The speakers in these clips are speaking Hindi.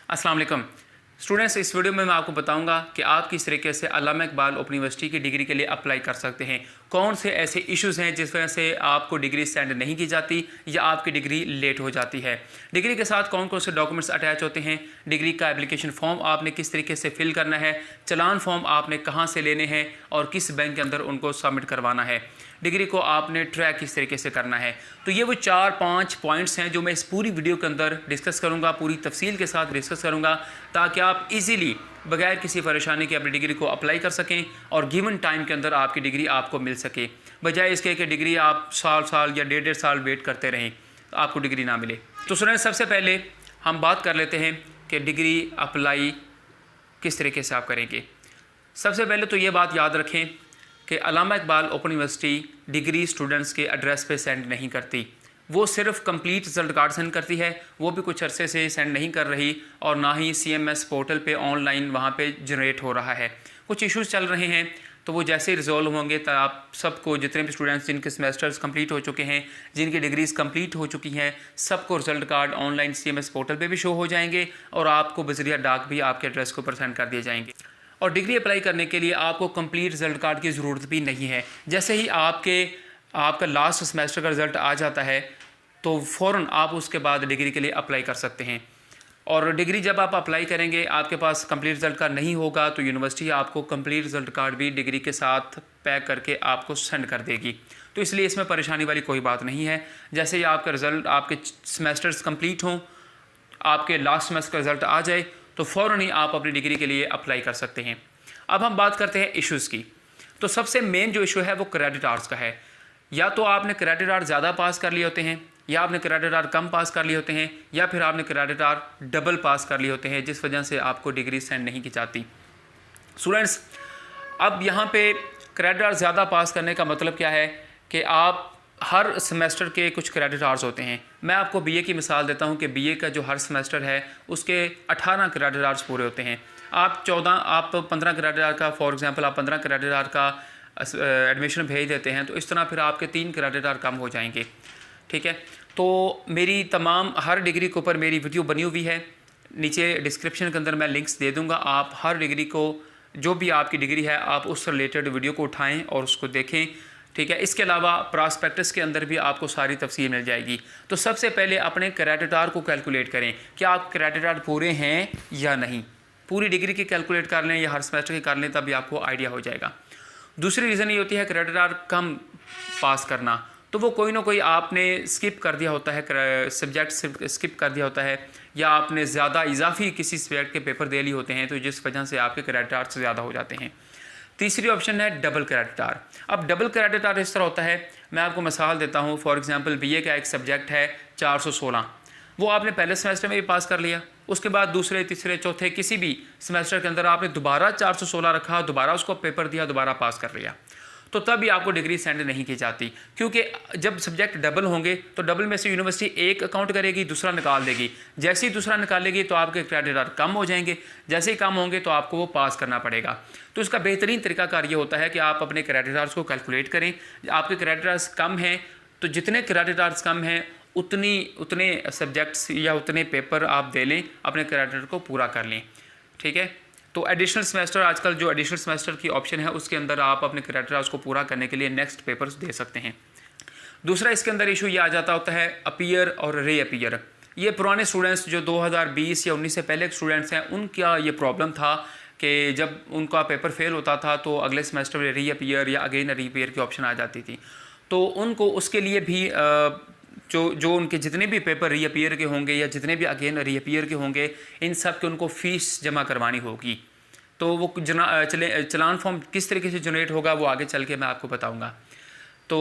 अस्सलाम वालेकुम स्टूडेंट्स। इस वीडियो में मैं आपको बताऊंगा कि आप किस तरीके से अल्लामा इकबाल ओपन यूनिवर्सिटी की डिग्री के लिए अप्लाई कर सकते हैं। कौन से ऐसे इश्यूज़ हैं जिस वजह से आपको डिग्री सेंड नहीं की जाती या आपकी डिग्री लेट हो जाती है। डिग्री के साथ कौन कौन से डॉक्यूमेंट्स अटैच होते हैं, डिग्री का एप्लीकेशन फॉर्म आपने किस तरीके से फिल करना है, चलान फॉर्म आपने कहाँ से लेने हैं और किस बैंक के अंदर उनको सबमिट करवाना है, डिग्री को आपने ट्रैक किस तरीके से करना है। तो ये वो 4-5 पॉइंट्स हैं जो मैं इस पूरी वीडियो के अंदर डिस्कस करूंगा, पूरी तफसील के साथ डिस्कस करूंगा, ताकि आप इजीली बगैर किसी परेशानी के अपनी डिग्री को अप्लाई कर सकें और गिवन टाइम के अंदर आपकी डिग्री आपको मिल सके, बजाय इसके कि डिग्री आप साल या 1.5 साल वेट करते रहें तो आपको डिग्री ना मिले। तो सुनिए, सबसे पहले हम बात कर लेते हैं कि डिग्री अप्लाई किस तरीके से आप करेंगे। सबसे पहले तो ये बात याद रखें कि Allama Iqbal open university degree students के एड्रेस पे सेंड नहीं करती। वो सिर्फ कंप्लीट रिजल्ट कार्ड सेंड करती है, वो भी कुछ अरसे से सेंड नहीं कर रही और ना ही CMS पोर्टल पे ऑनलाइन वहाँ पे जनरेट हो रहा है। कुछ इश्यूज़ चल रहे हैं, तो वो जैसे ही रिजॉल्व होंगे तो आप सबको, जितने भी स्टूडेंट्स जिनके सेमेस्टर्स कंप्लीट हो चुके हैं, जिनकी डिग्रीज़ कंप्लीट हो चुकी हैं, सबको result card online CMS portal पे भी शो हो जाएंगे और आपको बज़रिया डाक भी आपके एड्रेस को सेंड कर दिए जाएंगे। और डिग्री अप्लाई करने के लिए आपको कंप्लीट रिजल्ट कार्ड की ज़रूरत भी नहीं है। जैसे ही आपका लास्ट सेमेस्टर का रिज़ल्ट आ जाता है तो फ़ौरन आप उसके बाद डिग्री के लिए अप्लाई कर सकते हैं। और डिग्री जब आप अप्लाई करेंगे, आपके पास कंप्लीट रिज़ल्ट कार्ड नहीं होगा तो यूनिवर्सिटी आपको कंप्लीट रिज़ल्ट कार्ड भी डिग्री के साथ पैक करके आपको सेंड कर देगी। तो इसलिए इसमें परेशानी वाली कोई बात नहीं है। जैसे ही आपका रिज़ल्ट, आपके सेमेस्टर्स कंप्लीट हों, आपके लास्ट सेमेस्टर का रिज़ल्ट आ जाए तो फ़ौरन ही आप अपनी डिग्री के लिए अप्लाई कर सकते हैं। अब हम बात करते हैं इश्यूज़ की। तो सबसे मेन जो इशू है वो क्रेडिट आवर्स का है। या तो आपने क्रेडिट आवर ज़्यादा पास कर लिए होते हैं, या आपने क्रेडिट आवर कम पास कर लिए होते हैं, या फिर आपने क्रेडिट आवर डबल पास कर लिए होते हैं, जिस वजह से आपको डिग्री सेंड नहीं की जाती। स्टूडेंट्स, अब यहाँ पे क्रेडिट आवर ज़्यादा पास करने का मतलब क्या है कि आप हर सेमेस्टर के कुछ क्रेडिट आवर्स होते हैं। मैं आपको BA की मिसाल देता हूँ कि BA का जो हर सेमेस्टर है उसके 18 क्रेडिट आवर्स पूरे होते हैं। आप 15 क्रेडिट आवर का, फॉर एग्जांपल आप 15 क्रेडिट आवर का एडमिशन भेज देते हैं, तो इस तरह फिर आपके 3 क्रेडिट आवर कम हो जाएंगे। ठीक है, तो मेरी तमाम हर डिग्री के ऊपर मेरी वीडियो बनी हुई है, नीचे डिस्क्रिप्शन के अंदर मैं लिंक्स दे दूँगा। आप हर डिग्री को, जो भी आपकी डिग्री है, आप उससे रिलेटेड वीडियो को उठाएँ और उसको देखें। ठीक है, इसके अलावा प्रॉस्पेक्टस के अंदर भी आपको सारी तफसील मिल जाएगी। तो सबसे पहले अपने क्रेडिट आवर को कैलकुलेट करें कि आप क्रेडिट आवर पूरे हैं या नहीं। पूरी डिग्री की कैलकुलेट कर लें या हर सेमेस्टर की कर लें, तभी आपको आइडिया हो जाएगा। दूसरी रीज़न ये होती है क्रेडिट आवर कम पास करना। तो वो कोई ना कोई आपने स्किप कर दिया होता है, सब्जेक्ट स्किप कर दिया होता है, या आपने ज़्यादा इजाफी किसी सब्जेक्ट के पेपर दे लिए होते हैं, तो जिस वजह से आपके क्रेडिट आवर से ज़्यादा हो जाते हैं। तीसरी ऑप्शन है डबल क्रेडिट आवर। अब डबल क्रेडिट आवर इस तरह होता है, मैं आपको मिसाल देता हूँ। फॉर एग्जांपल BA का एक सब्जेक्ट है 416, वो आपने पहले सेमेस्टर में भी पास कर लिया, उसके बाद दूसरे, तीसरे, चौथे किसी भी सेमेस्टर के अंदर आपने दोबारा 416 रखा, दोबारा उसको पेपर दिया, दोबारा पास कर लिया, तो तब भी आपको डिग्री सेंड नहीं की जाती। क्योंकि जब सब्जेक्ट डबल होंगे तो डबल में से यूनिवर्सिटी एक अकाउंट करेगी, दूसरा निकाल देगी। जैसे ही दूसरा निकालेगी तो आपके क्रेडिट आवर कम हो जाएंगे, जैसे ही कम होंगे तो आपको वो पास करना पड़ेगा। तो इसका बेहतरीन तरीकाकार ये होता है कि आप अपने क्रेडिट आवर्स को कैलकुलेट करें। आपके क्रेडिट आवर्स कम हैं तो जितने क्रेडिट आवर्स कम हैं उतने सब्जेक्ट्स या उतने पेपर आप दे लें, अपने क्रेडिट को पूरा कर लें। ठीक है, तो एडिशनल सेमेस्टर, आजकल जो एडिशनल सेमेस्टर की ऑप्शन है उसके अंदर आप अपने क्रेडिट आवर्स को पूरा करने के लिए नेक्स्ट पेपर्स दे सकते हैं। दूसरा इसके अंदर इशू ये आ जाता होता है अपीयर और री अपीयर। ये पुराने स्टूडेंट्स जो 2020 या 19 से पहले स्टूडेंट्स हैं, उनका ये प्रॉब्लम था कि जब उनका पेपर फेल होता था तो अगले सेमेस्टर में री अपीयर या अगेन री अपीयर की ऑप्शन आ जाती थी। तो उनको उसके लिए भी जो उनके जितने भी पेपर री अपीयर के होंगे या जितने भी अगेन री अपीयर के होंगे, इन सब के उनको फ़ीस जमा करवानी होगी। तो वो चलान फॉर्म किस तरीके से जनरेट होगा वो आगे चल के मैं आपको बताऊंगा। तो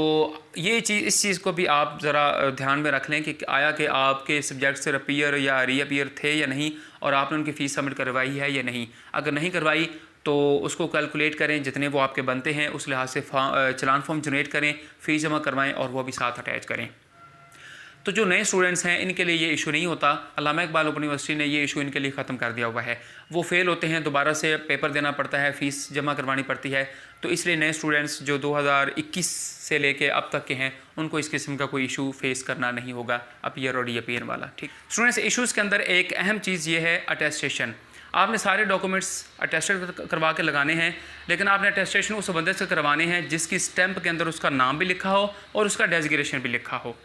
ये चीज़, इस चीज़ को भी आप ज़रा ध्यान में रख लें कि आया कि आपके सब्जेक्ट से अपीयर या री अपीयर थे या नहीं, और आपने उनकी फ़ीस सबमिट करवाई है या नहीं। अगर नहीं करवाई तो उसको कैलकुलेट करें, जितने वो आपके बनते हैं उस लिहाज से चलान फॉर्म जनरेट करें, फ़ीस जमा करवाएं और वो भी साथ अटैच करें। तो जो नए स्टूडेंट्स हैं इनके लिए ये इशू नहीं होता। अल्लामा इकबाल ओपन यूनिवर्सिटी ने ये इशू इनके लिए ख़त्म कर दिया हुआ है। वो फेल होते हैं, दोबारा से पेपर देना पड़ता है, फ़ीस जमा करवानी पड़ती है। तो इसलिए नए स्टूडेंट्स जो 2021 से लेके अब तक के हैं उनको इस किस्म का कोई इशू फेस करना नहीं होगा, अपीयर और रीअपीयर वाला। ठीक, स्टूडेंट्स इशूज़ के अंदर एक अहम चीज़ ये है अटेस्टेशन। आपने सारे डॉक्यूमेंट्स अटेस्टेड करवा के लगाने हैं, लेकिन आपने अटेस्टेशन उस बंदे से करवाने हैं जिसकी स्टैंप के अंदर उसका नाम भी लिखा हो और उसका डेजिग्नेशन भी लिखा हो,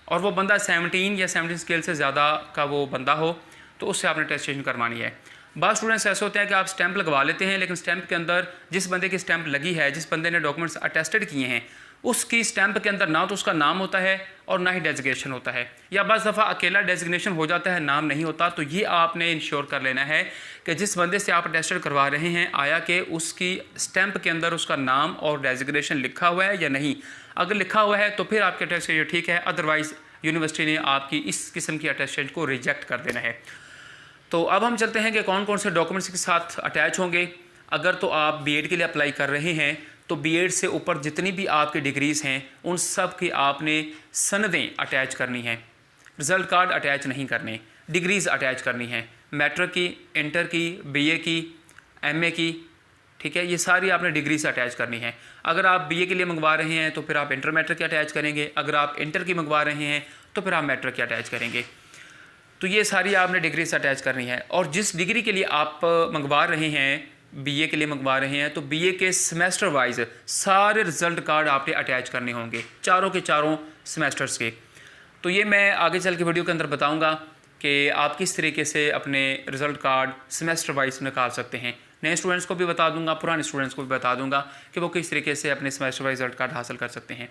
और वो बंदा 17 या 17 स्केल से ज़्यादा का वो बंदा हो, तो उससे आपने अटेस्टेशन करवानी है। बाद स्टूडेंट्स ऐसे होते हैं कि आप स्टैंप लगवा लेते हैं, लेकिन स्टैंप के अंदर जिस बंदे की स्टैंप लगी है, जिस बंदे ने डॉक्यूमेंट्स अटेस्टेड किए हैं, उसकी स्टैंप के अंदर ना तो उसका नाम होता है और ना ही डेजिग्नेशन होता है, या बस दफ़ा अकेला डेजिग्नेशन हो जाता है, नाम नहीं होता। तो ये आपने इंश्योर कर लेना है कि जिस बंदे से आप अटेस्टेड करवा रहे हैं, आया कि उसकी स्टैंप के अंदर उसका नाम और डेजिग्नेशन लिखा हुआ है या नहीं। अगर लिखा हुआ है तो फिर आपके अटेस्टेड ठीक है, अदरवाइज़ यूनिवर्सिटी ने आपकी इस किस्म की अटेस्टेड को रिजेक्ट कर देना है। तो अब हम चलते हैं कि कौन कौन से डॉक्यूमेंट्स के साथ अटैच होंगे। अगर तो आप बीएड के लिए अप्लाई कर रहे हैं तो बीएड से ऊपर जितनी भी आपकी डिग्रीज़ हैं उन सब की आपने सनदें अटैच करनी हैं। रिज़ल्ट कार्ड अटैच नहीं करने, डिग्रीज़ अटैच करनी हैं, मैट्रिक की, इंटर की, बीए की, एमए की। ठीक है, ये सारी आपने डिग्री से अटैच करनी है। अगर आप बीए के लिए मंगवा रहे हैं तो फिर आप इंटर मैट्रिक की अटैच करेंगे, अगर आप इंटर की मंगवा रहे हैं तो फिर आप मैट्रिक की अटैच करेंगे। तो ये सारी आपने डिग्री से अटैच करनी है। और जिस डिग्री के लिए आप मंगवा रहे हैं, बीए के लिए मंगवा रहे हैं, तो बीए के सेमेस्टर वाइज सारे रिज़ल्ट कार्ड आपने अटैच करने होंगे, चारों के चारों सेमेस्टर्स के। तो ये मैं आगे चल के वीडियो के अंदर बताऊंगा कि आप किस तरीके से अपने रिज़ल्ट कार्ड सेमेस्टर वाइज निकाल सकते हैं। नए स्टूडेंट्स को भी बता दूंगा, पुराने स्टूडेंट्स को भी बता दूंगा कि वो किस तरीके से अपने सेमेस्टर वाइज रिज़ल्ट कार्ड हासिल कर सकते हैं।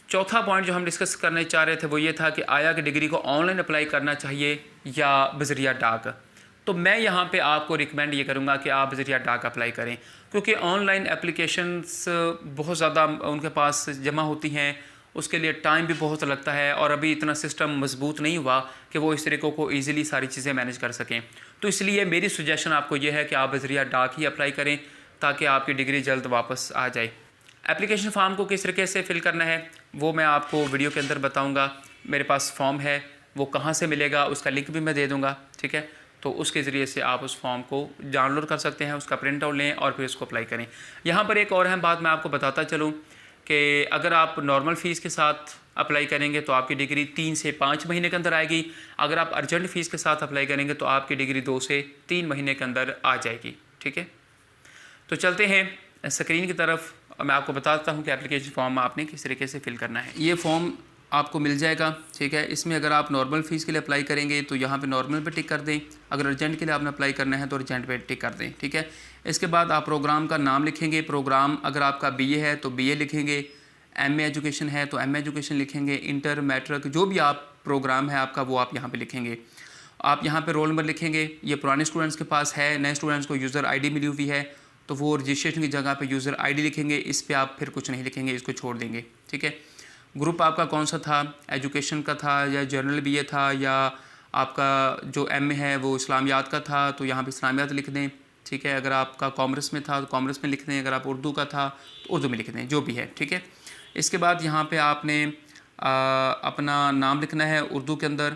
चौथा पॉइंट जो हम डिस्कस करने चाह रहे थे वो ये था कि आया कि डिग्री को ऑनलाइन अप्लाई करना चाहिए या बज़रिया डाक। तो मैं यहाँ पे आपको रिकमेंड ये करूँगा कि आप बज़रिया डाक अप्लाई करें, क्योंकि ऑनलाइन एप्लीकेशंस बहुत ज़्यादा उनके पास जमा होती हैं, उसके लिए टाइम भी बहुत लगता है, और अभी इतना सिस्टम मजबूत नहीं हुआ कि वो इस तरीक़ों को ईज़िली सारी चीज़ें मैनेज कर सकें। तो इसलिए मेरी सजेशन आपको ये है कि आप बज़रिया डाक ही अप्लाई करें ताकि आपकी डिग्री जल्द वापस आ जाए। एप्लीकेशन फॉर्म को किस तरीके से फ़िल करना है वो मैं आपको वीडियो के अंदर बताऊंगा। मेरे पास फॉर्म है, वो कहाँ से मिलेगा उसका लिंक भी मैं दे दूंगा। ठीक है, तो उसके ज़रिए से आप उस फॉर्म को डाउनलोड कर सकते हैं, उसका प्रिंट आउट लें और फिर उसको अप्लाई करें। यहाँ पर एक और अहम बात मैं आपको बताता चलूँ कि अगर आप नॉर्मल फ़ीस के साथ अप्लाई करेंगे तो आपकी डिग्री 3 से 5 महीने के अंदर आएगी। अगर आप अर्जेंट फ़ीस के साथ अप्लाई करेंगे तो आपकी डिग्री 2 से 3 महीने के अंदर आ जाएगी। ठीक है, तो चलते हैं स्क्रीन की तरफ, मैं आपको बताता हूँ कि एप्लीकेशन फॉर्म आपने किस तरीके से फिल करना है। ये फॉर्म आपको मिल जाएगा। ठीक है, इसमें अगर आप नॉर्मल फ़ीस के लिए अप्लाई करेंगे तो यहाँ पे नॉर्मल पे टिक कर दें, अगर अर्जेंट के लिए आपने अप्लाई करना है तो अर्जेंट पे टिक कर दें। ठीक है, इसके बाद आप प्रोग्राम का नाम लिखेंगे। प्रोग्राम अगर आपका बीए है तो बीए लिखेंगे, एमए एजुकेशन है तो एमए एजुकेशन लिखेंगे, इंटर मैट्रिक जो भी आप प्रोग्राम है आपका वो आप यहाँ पर लिखेंगे। आप यहाँ पर रोल नंबर लिखेंगे, ये पुराने स्टूडेंट्स के पास है, नए स्टूडेंट्स को यूज़र ID मिली हुई है तो वो रजिस्ट्रेशन की जगह पे यूज़र ID लिखेंगे, इस पे आप फिर कुछ नहीं लिखेंगे, इसको छोड़ देंगे। ठीक है, ग्रुप आपका कौन सा था, एजुकेशन का था या जनरल बीए था, या आपका जो एमए है वो इस्लामियात का था तो यहाँ पे इस्लामियात लिख दें। ठीक है, अगर आपका कॉमर्स में था तो कॉमर्स में लिख दें, अगर आप उर्दू का था तो उर्दू में लिख दें, जो भी है। ठीक है, इसके बाद यहाँ पर आपने अपना नाम लिखना है उर्दू के अंदर,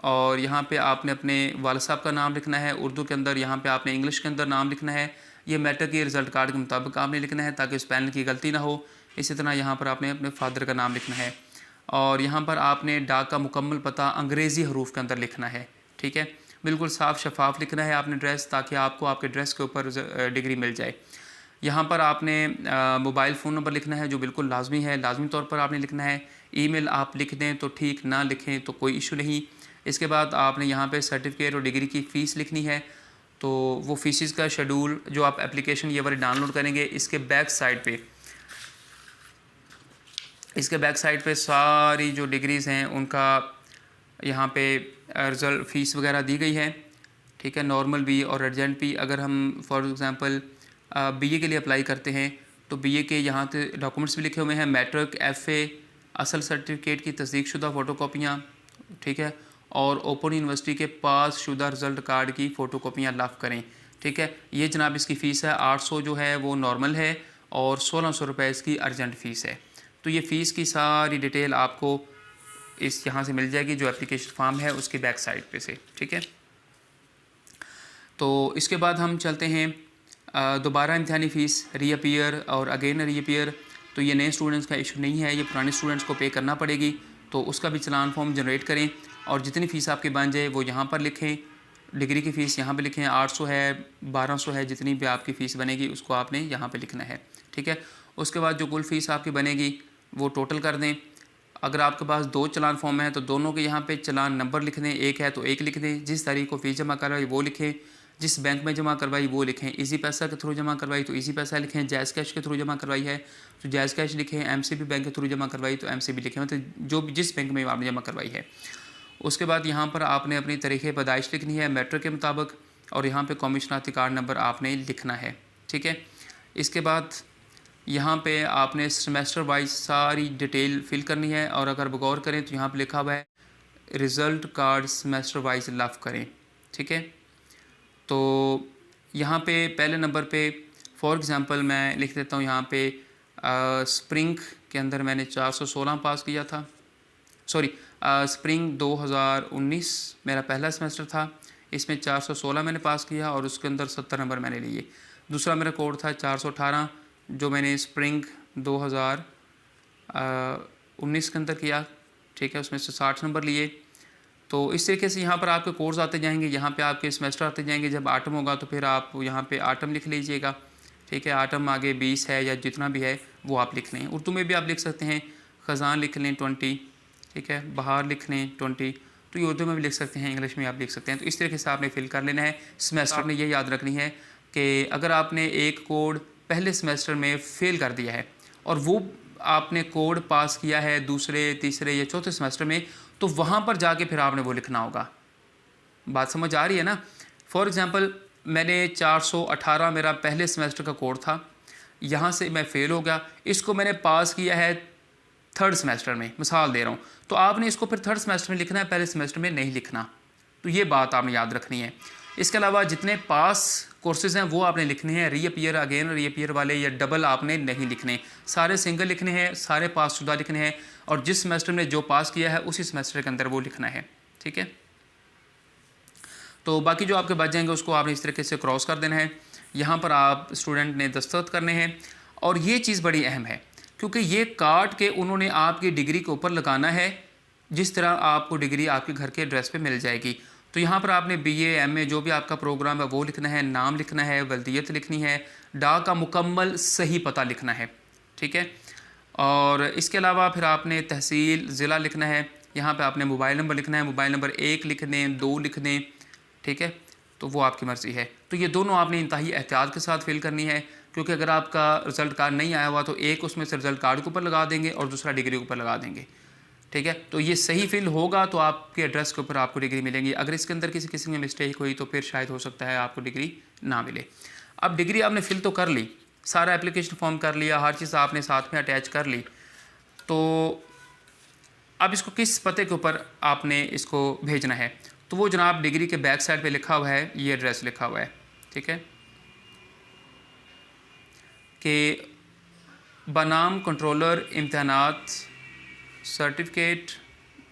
और यहाँ पर आपने अपने वालिद साहब का नाम लिखना है उर्दू के अंदर, यहाँ पर आपने इंग्लिश के अंदर नाम लिखना है। ये मैट्रिक के रिज़ल्ट कार्ड के मुताबिक आपने लिखना है ताकि स्पेलिंग की गलती ना हो। इसी तरह यहाँ पर आपने अपने फादर का नाम लिखना है, और यहाँ पर आपने डाक का मुकम्मल पता अंग्रेज़ी हरूफ के अंदर लिखना है। ठीक है, बिल्कुल साफ़ शफाफ लिखना है आपने ड्रेस, ताकि आपको आपके ड्रेस के ऊपर डिग्री मिल जाए। यहाँ पर आपने मोबाइल फ़ोन नंबर लिखना है जो बिल्कुल लाजमी है, लाजमी तौर पर आपने लिखना है। ईमेल आप लिख दें तो ठीक, ना लिखें तो कोई इशू नहीं। इसके बाद आपने यहाँ पर सर्टिफिकेट और डिग्री की फ़ीस लिखनी है, तो वो फीसिस का शेड्यूल जो आप एप्लीकेशन ये वाली डाउनलोड करेंगे, इसके बैक साइड पे सारी जो डिग्रीज़ हैं उनका यहाँ पे रिज़ल्ट फ़ीस वगैरह दी गई है। ठीक है, नॉर्मल भी और अर्जेंट भी। अगर हम फॉर एग्ज़ाम्पल बीए के लिए अप्लाई करते हैं तो बीए के यहाँ पे डॉक्यूमेंट्स भी लिखे हुए हैं, मैट्रिक, FA, असल सर्टिफिकेट की तस्दीक शुदा फ़ोटोकॉपियाँ। ठीक है, और ओपन यूनिवर्सिटी के पास शुदा रिज़ल्ट कार्ड की फ़ोटोकॉपियाँ लाफ करें। ठीक है, ये जनाब इसकी फ़ीस है 800 जो है वो नॉर्मल है, और 1600 रुपये इसकी अर्जेंट फ़ीस है। तो ये फ़ीस की सारी डिटेल आपको इस यहाँ से मिल जाएगी, जो एप्लीकेशन फॉर्म है उसकी बैक साइड पे से, ठीक है। तो इसके बाद हम चलते हैं दोबारा इम्तिहानी फ़ीस रीअपीयर और अगेन रीअपीयर। तो ये नए स्टूडेंट्स का इशू नहीं है, ये पुराने स्टूडेंट्स को पे करना पड़ेगी। तो उसका भी चलान फॉर्म जनरेट करें और जितनी फ़ीस आपकी बन जाए वो यहाँ पर लिखें। डिग्री की फ़ीस यहाँ पे लिखें, 800 है, 1200 है, जितनी भी आपकी फ़ीस बनेगी उसको आपने यहाँ पे लिखना है, ठीक है। उसके बाद जो कुल फ़ीस आपकी बनेगी वो टोटल कर दें। अगर आपके पास 2 चलान फॉर्म है तो दोनों के यहाँ पे चलान नंबर लिख दें, एक है तो एक लिख दें, जिस तारीख को फ़ीस जमा करवाई वो लिखें, जिस बैंक में जमा करवाई वो लिखें। इजी पैसा के थ्रू जमा करवाई तो इजी पैसा लिखें, जैज़ कैश के थ्रू जमा करवाई है तो जैज़ कैश लिखें, एमसीबी बैंक के थ्रू जमा करवाई तो एमसीबी लिखें, मतलब जो भी जिस बैंक में आपने जमा करवाई है। उसके बाद यहाँ पर आपने अपनी तारीख़ पैदाइश लिखनी है मैट्रिक के मुताबिक और यहाँ पे कॉमिशनाती कार्ड नंबर आपने लिखना है, ठीक है। इसके बाद यहाँ पे आपने सेमेस्टर वाइज सारी डिटेल फिल करनी है और अगर गौर करें तो यहाँ पे लिखा हुआ है result card semester wise love करें, ठीक है। तो यहाँ पे पहले नंबर पे फॉर एग्ज़ाम्पल मैं लिख देता हूँ यहाँ पे स्प्रिंग के अंदर मैंने 416 पास किया था, सॉरी स्प्रिंग 2019 मेरा पहला सेमेस्टर था, इसमें 416 मैंने पास किया और उसके अंदर 70 नंबर मैंने लिए। दूसरा मेरा कोड था 418 जो मैंने स्प्रिंग 2019 के अंदर किया, ठीक है, उसमें से 60 नंबर लिए। तो इस तरीके से यहाँ पर आपके कोर्स आते जाएंगे, यहाँ पे आपके सेमेस्टर आते जाएंगे। जब आटम होगा तो फिर आप यहाँ पे आटम लिख लीजिएगा, ठीक है। आटम आगे 20 है या जितना भी है वो आप लिख लें। उर्दू में भी आप लिख सकते हैं, ख़ज़ान लिख लें 20, ठीक है, बहार लिख लें 20, तो ये उर्दू में भी लिख सकते हैं, इंग्लिश में आप लिख सकते हैं। तो इस तरीके से आपने फिल कर लेना है। सेमेस्टर ने ये याद रखनी है कि अगर आपने एक कोड पहले सेमेस्टर में फ़ेल कर दिया है और वो आपने कोड पास किया है दूसरे, तीसरे या चौथे सेमेस्टर में, तो वहाँ पर जाके फिर आपने वो लिखना होगा। बात समझ आ रही है ना। फॉर एग्ज़ाम्पल मैंने 418 मेरा पहले सेमेस्टर का कोड था, यहाँ से मैं फ़ेल हो गया, इसको मैंने पास किया है थर्ड सेमेस्टर में, मिसाल दे रहा हूँ, तो आपने इसको फिर थर्ड सेमेस्टर में लिखना है, पहले सेमेस्टर में नहीं लिखना। तो ये बात आपने याद रखनी है। इसके अलावा जितने पास कोर्सेज़ हैं वो आपने लिखने हैं, रीअपीयर अगेन रीअपीयर वाले या डबल आपने नहीं लिखने, सारे सिंगल लिखने हैं, सारे पास शुदा लिखने हैं और जिस सेमेस्टर में जो पास किया है उसी सेमेस्टर के अंदर वो लिखना है, ठीक है। तो बाकी जो आपके बच जाएंगे उसको आपने इस तरीके से क्रॉस कर देना है। यहाँ पर आप स्टूडेंट ने दस्तखत करने हैं और ये चीज़ बड़ी अहम है क्योंकि ये काट के उन्होंने आपकी डिग्री के ऊपर लगाना है, जिस तरह आपको डिग्री आपके घर के एड्रेस पे मिल जाएगी। तो यहाँ पर आपने BA MA जो भी आपका प्रोग्राम है वो लिखना है, नाम लिखना है, वल्दियत लिखनी है, डाक का मुकम्मल सही पता लिखना है, ठीक है। और इसके अलावा फिर आपने तहसील ज़िला लिखना है, यहाँ पे आपने मोबाइल नंबर लिखना है, मोबाइल नंबर 1 लिख दें, 2 लिख दें, ठीक है, तो वो आपकी मर्ज़ी है। तो ये दोनों आपने इंतहाई एहतियात के साथ फिल करनी है क्योंकि अगर आपका रिज़ल्ट कार्ड नहीं आया हुआ तो एक उसमें से रिज़ल्ट कार्ड के ऊपर लगा देंगे और दूसरा डिग्री के ऊपर लगा देंगे, ठीक है। तो ये सही फिल होगा तो आपके एड्रेस के ऊपर आपको डिग्री मिलेंगी। अगर इसके अंदर किसी किस्म की मिस्टेक हुई तो फिर शायद हो सकता है आपको डिग्री ना मिले। अब डिग्री आपने फिल तो कर ली, सारा एप्लीकेशन फॉर्म कर लिया, हर चीज़ आपने साथ में अटैच कर ली, तो अब इसको किस पते के ऊपर आपने इसको भेजना है, तो वो जनाब डिग्री के बैक साइड पे लिखा हुआ है, ये एड्रेस लिखा हुआ है, ठीक है, कि बनाम कंट्रोलर इम्तहानात certificate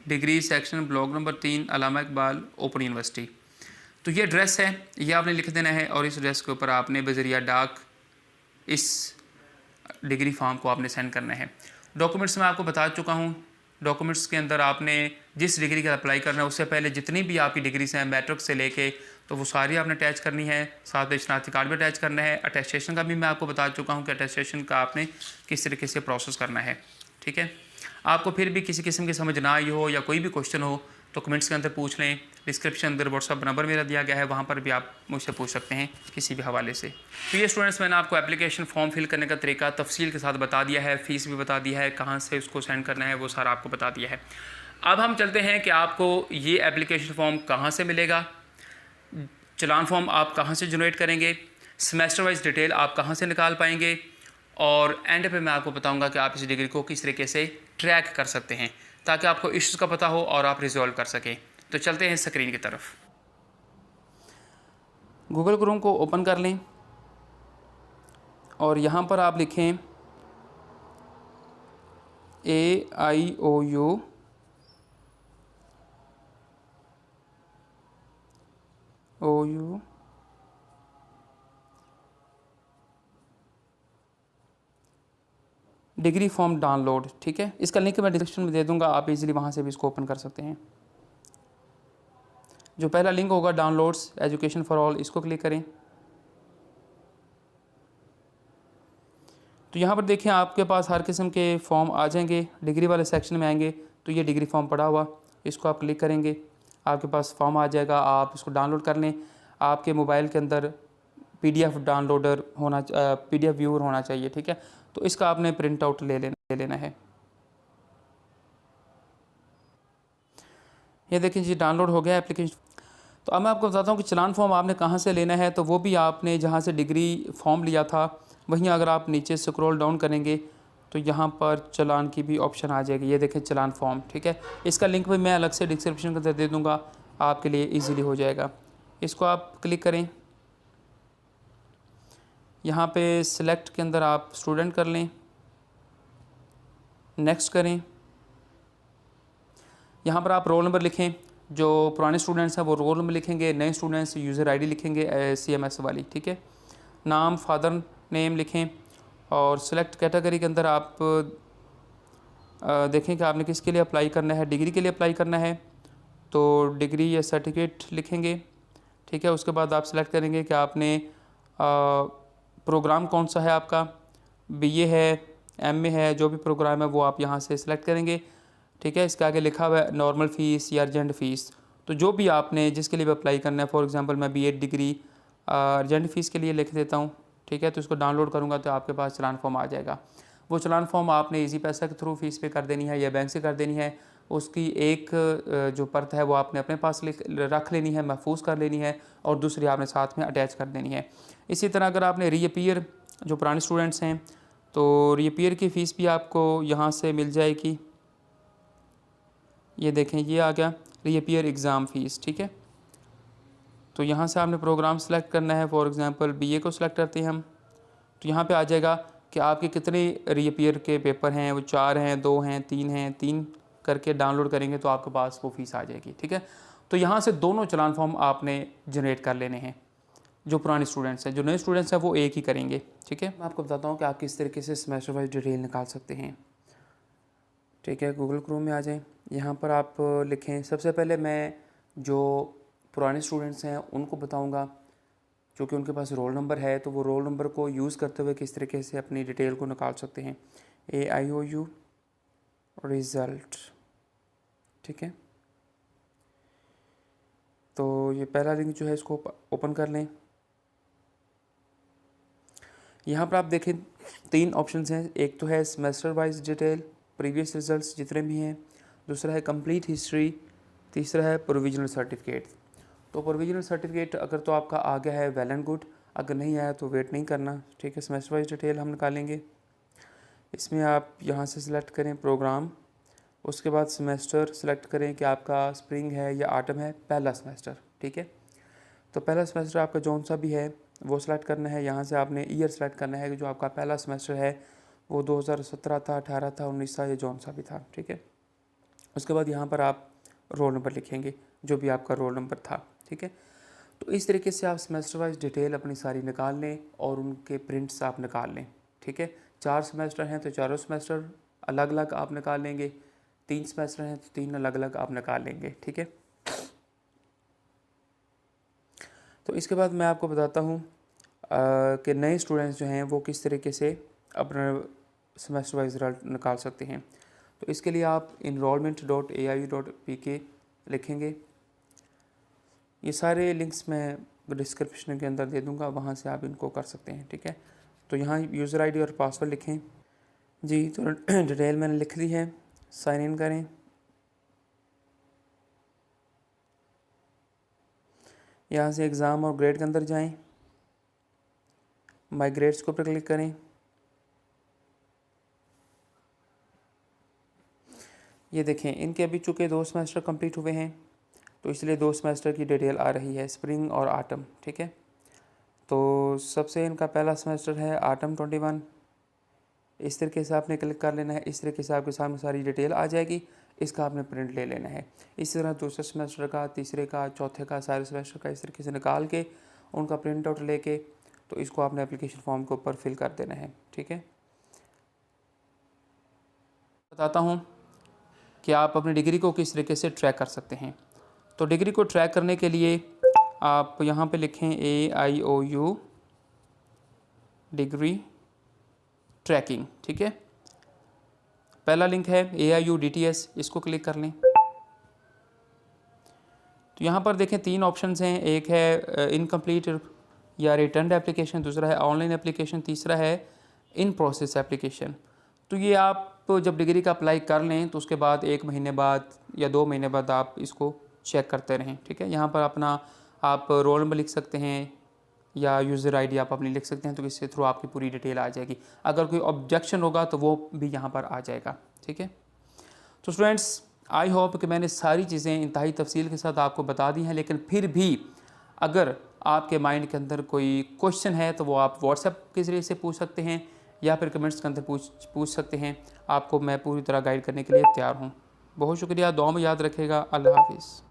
degree section block number 3 Allama Iqbal open university. तो ये एड्रेस है, ये आपने लिख देना है और इस एड्रेस के ऊपर आपने बज़रिया डाक इस डिग्री फॉर्म को आपने सेंड करना है। डॉक्यूमेंट्स मैं आपको बता चुका हूँ। डॉक्यूमेंट्स के अंदर आपने जिस डिग्री का अप्लाई करना है उससे पहले जितनी भी आपकी डिग्रीज हैं मैट्रिक से लेके तो वो सारी आपने अटैच करनी है, साथ में शनाख्ती कार्ड भी अटैच करना है। अटेस्टेशन का भी मैं आपको बता चुका हूँ कि अटेस्टेशन का आपने किस तरीके से प्रोसेस करना है, ठीक है। आपको फिर भी किसी किस्म की समझ ना आई हो या कोई भी क्वेश्चन हो तो कमेंट्स के अंदर पूछ लें। डिस्क्रिप्शन अंदर व्हाट्सअप नंबर मेरा दिया गया है, वहाँ पर भी आप मुझसे पूछ सकते हैं किसी भी हवाले से। तो ये स्टूडेंट्स मैंने आपको एप्लीकेशन फॉर्म फिल करने का तरीका तफसील के साथ बता दिया है, फ़ीस भी बता दिया है, कहाँ से उसको सेंड करना है वो सारा आपको बता दिया है। अब हम चलते हैं कि आपको ये एप्लीकेशन फॉर्म कहाँ से मिलेगा, चलान फॉर्म आप कहाँ से जनरेट करेंगे, सेमेस्टर वाइज डिटेल आप कहाँ से निकाल पाएंगे और एंड पे मैं आपको बताऊंगा कि आप इस डिग्री को किस तरीके से ट्रैक कर सकते हैं ताकि आपको इश्यूज़ का पता हो और आप रिजॉल्व कर सकें। तो चलते हैं स्क्रीन की तरफ। गूगल क्रोम को ओपन कर लें और यहाँ पर आप लिखें AIOU OU degree form download, ठीक है। इसका लिंक मैं डिस्क्रिप्शन में दे दूंगा, आप इजीली वहाँ से भी इसको ओपन कर सकते हैं। जो पहला लिंक होगा डाउनलोड्स एजुकेशन फॉर ऑल, इसको क्लिक करें। तो यहाँ पर देखें आपके पास हर किस्म के फॉर्म आ जाएंगे। डिग्री वाले सेक्शन में आएंगे तो ये डिग्री फॉर्म पड़ा हुआ, इसको आप क्लिक करेंगे, आपके पास फॉर्म आ जाएगा, आप इसको डाउनलोड कर लें। आपके मोबाइल के अंदर PDF डाउनलोडर होना, PDF व्यूअर होना चाहिए, ठीक है। तो इसका आपने प्रिंट आउट ले लेना है। ये देखिए जी डाउनलोड हो गया एप्लीकेशन। तो अब मैं आपको बताता हूँ कि चलान फॉर्म आपने कहाँ से लेना है। तो वो भी आपने जहाँ से डिग्री फॉर्म लिया था वहीं अगर आप नीचे स्क्रॉल डाउन करेंगे तो यहाँ पर चलान की भी ऑप्शन आ जाएगी। ये देखें चलान फॉर्म, ठीक है। इसका लिंक भी मैं अलग से डिस्क्रिप्शन के अंदर दे दूँगा, आपके लिए ईजीली हो जाएगा। इसको आप क्लिक करें, यहाँ पे सिलेक्ट के अंदर आप स्टूडेंट कर लें, नेक्स्ट करें। यहाँ पर आप रोल नंबर लिखें, जो पुराने स्टूडेंट्स हैं वो रोल नंबर लिखेंगे, नए स्टूडेंट्स यूज़र आईडी लिखेंगे CMS वाली, ठीक है। नाम फादर नेम लिखें और सिलेक्ट कैटेगरी के अंदर आप देखें कि आपने किसके लिए अप्लाई करना है। डिग्री के लिए अप्लाई करना है तो डिग्री या सर्टिफिकेट लिखेंगे, ठीक है। उसके बाद आप सेलेक्ट करेंगे कि आपने प्रोग्राम कौन सा है, आपका BA है, MA है, जो भी प्रोग्राम है वो आप यहाँ से सिलेक्ट करेंगे, ठीक है। इसके आगे लिखा हुआ है नॉर्मल फ़ीस या अर्जेंट फ़ीस, तो जो भी आपने जिसके लिए भी अप्लाई करना है। फॉर एग्जांपल मैं B.Ed डिग्री अर्जेंट फ़ीस के लिए लिख देता हूँ, ठीक है। तो इसको डाउनलोड करूँगा तो आपके पास चलान फॉर्म आ जाएगा। वो चलान फॉर्म आपने ईजी पैसा के थ्रू फ़ीस पे कर देनी है या बैंक से कर देनी है। उसकी एक जो परत है वो आपने अपने पास रख लेनी है, महफूज कर लेनी है, और दूसरी आपने साथ में अटैच कर देनी है। इसी तरह अगर आपने रीअपीयर, जो पुराने स्टूडेंट्स हैं, तो रीअपीयर की फ़ीस भी आपको यहाँ से मिल जाएगी। ये देखें ये आ गया रीअपीयर एग्ज़ाम फ़ीस, ठीक है। तो यहाँ से आपने प्रोग्राम सेलेक्ट करना है। फॉर एग्ज़ाम्पल BA को सिलेक्ट करते हैं हम, तो यहाँ पे आ जाएगा कि आपके कितने रीअपीयर के पेपर हैं, वो 4 हैं, 2 हैं, 3 हैं। 3 करके डाउनलोड करेंगे तो आपके पास वो फ़ीस आ जाएगी, ठीक है। तो यहाँ से दोनों चलान फॉर्म आपने जनरेट कर लेने हैं। जो पुराने स्टूडेंट्स हैं, जो नए स्टूडेंट्स हैं वो एक ही करेंगे, ठीक है। मैं आपको बताता हूँ कि आप किस तरीके से सेमेस्टर वाइज डिटेल निकाल सकते हैं, ठीक है। गूगल क्रोम में आ जाएं, यहाँ पर आप लिखें। सबसे पहले मैं जो पुराने स्टूडेंट्स हैं उनको बताऊँगा, क्योंकि उनके पास रोल नंबर है, तो वो रोल नंबर को यूज़ करते हुए किस तरीके से अपनी डिटेल को निकाल सकते हैं। AIOU रिज़ल्ट, ठीक है। तो ये पहला लिंक जो है इसको ओपन कर लें। यहाँ पर आप देखें 3 ऑप्शंस हैं। एक तो है semester wise detail, previous results जितने भी हैं। दूसरा है कंप्लीट हिस्ट्री। तीसरा है प्रोविजनल सर्टिफिकेट। तो प्रोविजनल सर्टिफिकेट अगर तो आपका आ गया है वेल एंड गुड, अगर नहीं आया तो वेट नहीं करना, ठीक है। सेमेस्टर वाइज डिटेल हम निकालेंगे। इसमें आप यहाँ से सिलेक्ट करें प्रोग्राम, उसके बाद सेमेस्टर सेलेक्ट करें कि आपका स्प्रिंग है या ऑटम है, पहला सेमेस्टर, ठीक है। तो पहला सेमेस्टर आपका जौन सा भी है वो सिलेक्ट करना है। यहाँ से आपने ईयर सेलेक्ट करना है कि जो आपका पहला सेमेस्टर है वो 2017 था, 18 था, 19 था या जौन सा भी था, ठीक है। उसके बाद यहाँ पर आप रोल नंबर लिखेंगे, जो भी आपका रोल नंबर था, ठीक है। तो इस तरीके से आप सेमेस्टर वाइज डिटेल अपनी सारी निकाल लें और उनके प्रिंट्स आप निकाल लें, ठीक है। 4 सेमेस्टर हैं तो चारों सेमेस्टर अलग अलग आप निकाल लेंगे। 3 सेमेस्टर हैं तो 3 अलग अलग आप निकाल लेंगे, ठीक है। तो इसके बाद मैं आपको बताता हूँ कि नए स्टूडेंट्स जो हैं वो किस तरीके से अपना सेमेस्टर वाइज रिजल्ट निकाल सकते हैं। तो इसके लिए आप enrollment.aiu.pk लिखेंगे। ये सारे लिंक्स मैं डिस्क्रिप्शन के अंदर दे दूँगा, वहाँ से आप इनको कर सकते हैं, ठीक है। तो यहाँ यूज़र आईडी और पासवर्ड लिखें जी। तो डिटेल मैंने लिख ली है, साइन इन करें। यहाँ से एग्ज़ाम और ग्रेड के अंदर जाएं, माई ग्रेड्स को पर क्लिक करें। ये देखें इनके अभी चूँकि 2 सेमेस्टर कंप्लीट हुए हैं तो इसलिए 2 सेमेस्टर की डिटेल आ रही है, स्प्रिंग और ऑटम, ठीक है। तो सबसे इनका पहला सेमेस्टर है ऑटम 21। इस तरीके से आपने क्लिक कर लेना है। इस तरीके से आपके सामने सारी डिटेल आ जाएगी। इसका आपने प्रिंट ले लेना है। इसी तरह दूसरे सेमेस्टर का, तीसरे का, चौथे का, सारे सेमेस्टर का इस तरीके से निकाल के उनका प्रिंट आउट लेके तो इसको आपने एप्लीकेशन फॉर्म के ऊपर फिल कर देना है। ठीक है, बताता हूँ कि आप अपनी डिग्री को किस तरीके से ट्रैक कर सकते हैं। तो डिग्री को ट्रैक करने के लिए आप यहाँ पे लिखें AIOU डिग्री ट्रैकिंग। ठीक है, पहला लिंक है AIU DTS, इसको क्लिक कर लें। तो यहाँ पर देखें 3 ऑप्शंस हैं, एक है इनकम्प्लीट या रिटर्न एप्लीकेशन, दूसरा है ऑनलाइन एप्लीकेशन, तीसरा है इन प्रोसेस एप्लीकेशन। तो ये आप जब डिग्री का अप्लाई कर लें तो उसके बाद 1 महीने बाद या 2 महीने बाद आप इसको चेक करते रहें। ठीक है, यहाँ पर अपना आप रोल नंबर लिख सकते हैं या यूज़र आईडी आप अपनी लिख सकते हैं, तो इसके थ्रू आपकी पूरी डिटेल आ जाएगी। अगर कोई ऑब्जेक्शन होगा तो वो भी यहाँ पर आ जाएगा। ठीक है, तो स्टूडेंट्स आई होप कि मैंने सारी चीज़ें इंतहाई तफसील के साथ आपको बता दी हैं, लेकिन फिर भी अगर आपके माइंड के अंदर कोई क्वेश्चन है तो वो आप व्हाट्सएप के ज़रिए से पूछ सकते हैं या फिर कमेंट्स के अंदर पूछ सकते हैं। आपको मैं पूरी तरह गाइड करने के लिए तैयार हूँ। बहुत शुक्रिया, दुआ में याद रखेगा। अल्लाह हाफिज़।